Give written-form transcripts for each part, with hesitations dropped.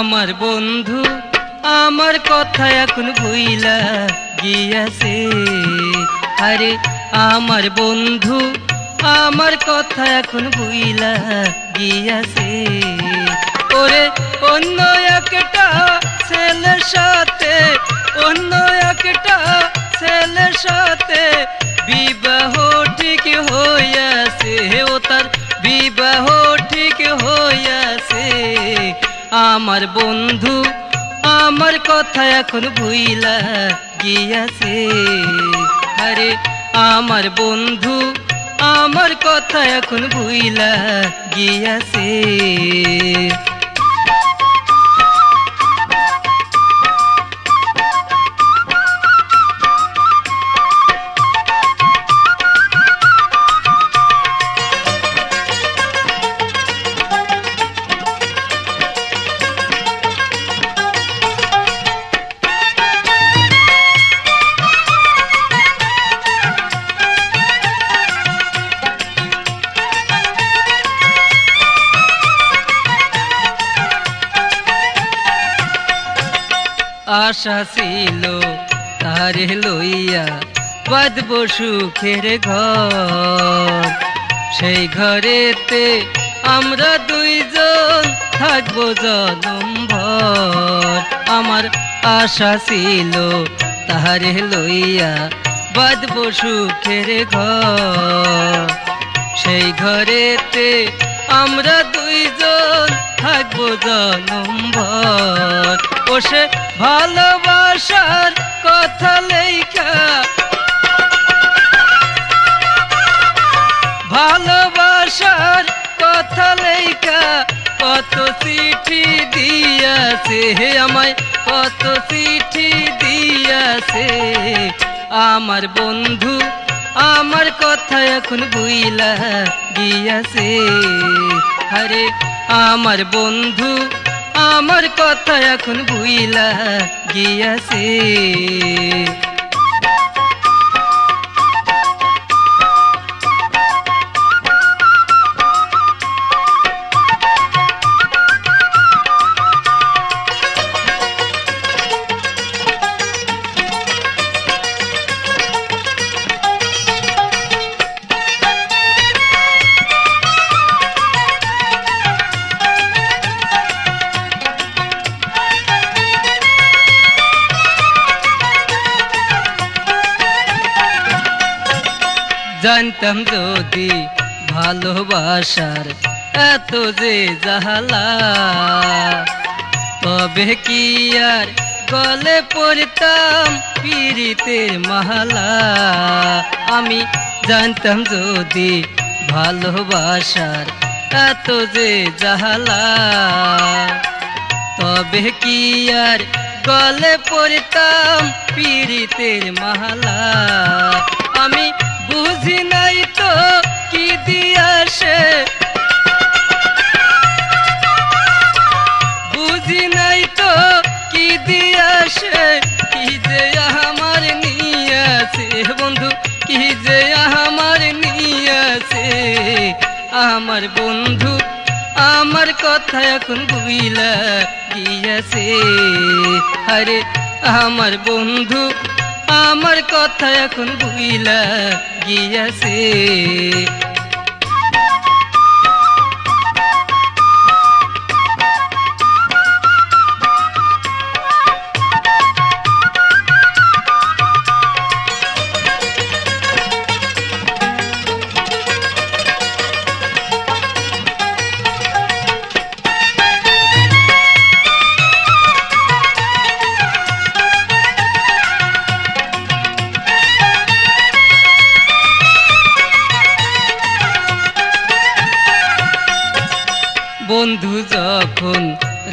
আমার বন্ধু আমার কথা এখন ভুইলা গিয়াছে। আরে আমার বন্ধু আমার কথা এখন ভুইলা গিয়াছে। ওরে অন্য একটা ছেলের সাথে, অন্য একটা ছেলের সাথে বিবাহ ঠিক হইয়াছে। ও তার বিবাহ ঠিক হইয়াছে। আমার বন্ধু আমার কথা এখন ভুইলা গিয়াছে। আরে আমার বন্ধু আমার কথা এখন ভুইলা গিয়াছে। আশা ছিল তারে লইয়া বাঁধব সুখের ঘর। সেই ঘরেতে আমরা দুইজন থাকবো জনমভর। আমার আশা ছিল তারে লইয়া বাঁধব সুখের ঘর। সেই ঘরেতে আমরা দুইজন থাকবো জনমভর। ও সে ভালোবাসার কথা লেখা, ভালোবাসার কথা লেখা কত চিঠি দিয়াছে। আমায় কত চিঠি দিয়াছে। আমার বন্ধু আমার কথা এখন ভুইলা গিয়াছে। আরে আমার বন্ধু আমার কথা এখন ভুইলা গিয়াছে। জানতাম যদি ভালোবাসার এত যে জাহালা, তবে কি আর গলে পড়তাম পীড়িতের মালা। আমি জানতাম যদি ভালোবাসার এত যে জাহালা, তবে কি আর গলে পড়তাম পীড়িতের মালা। আমি বুঝি নাই তো কি দিয়াছে, বুঝি নাই তো কি দিয়াছে। কি যে আমার নিয়াছে বন্ধু, কি যে আমার নিয়াছে। আমার বন্ধু আমার কথা এখন ভুইলা গিয়াছে। আরে আমার বন্ধু আমার কথা এখন ভুইলা গিয়াছে। বন্ধু যখন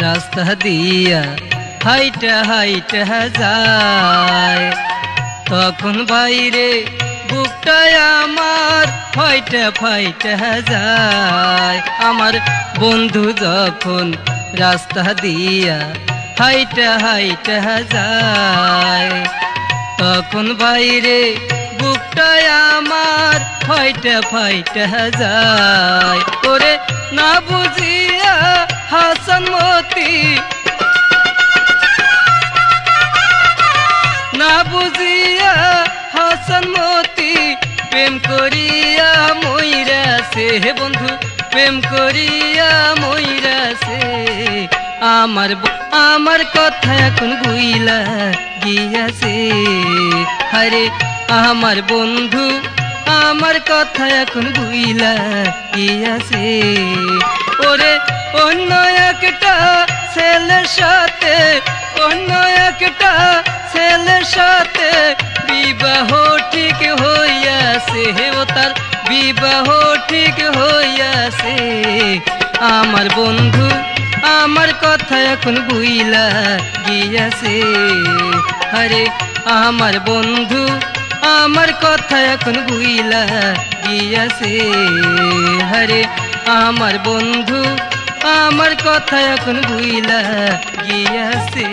রাস্তা দিয়া হাইটা হাইটা যায়, তখন বাইরে বুকটায় আমার ফাইটা ফাইটা যায়। আমার বন্ধু যখন রাস্তা দিয়া হাইটা হাইটা যায়, তখন বাইরে বুকটায় আমার ফাইটা ফাইটা যায়। ওরে না বুঝিয়া হাসান মতি, না বুঝিয়া হাসান মতি প্রেম করিয়া মইরাছে হে বন্ধু প্রেম করিয়া মইরাছে আমার কথা এখন বুইলা গিয়াছে হরে আমার বন্ধু আমার কথা এখন বুইলা গিয়াছে ওরে অন্য একটা ছেলের সাথে অন্য একটা ছেলের সাথে বিবাহ ঠিক হইয়াছে ও তার বিবাহ ঠিক হইয়াছে আমার বন্ধু আমার কথা এখন বুইলা গিয়াছে হরে আমার বন্ধু আমার কথা এখন বুইলা গিয়াছে হরে আমার বন্ধু আমার কথা এখন বুইলা গিয়াছে।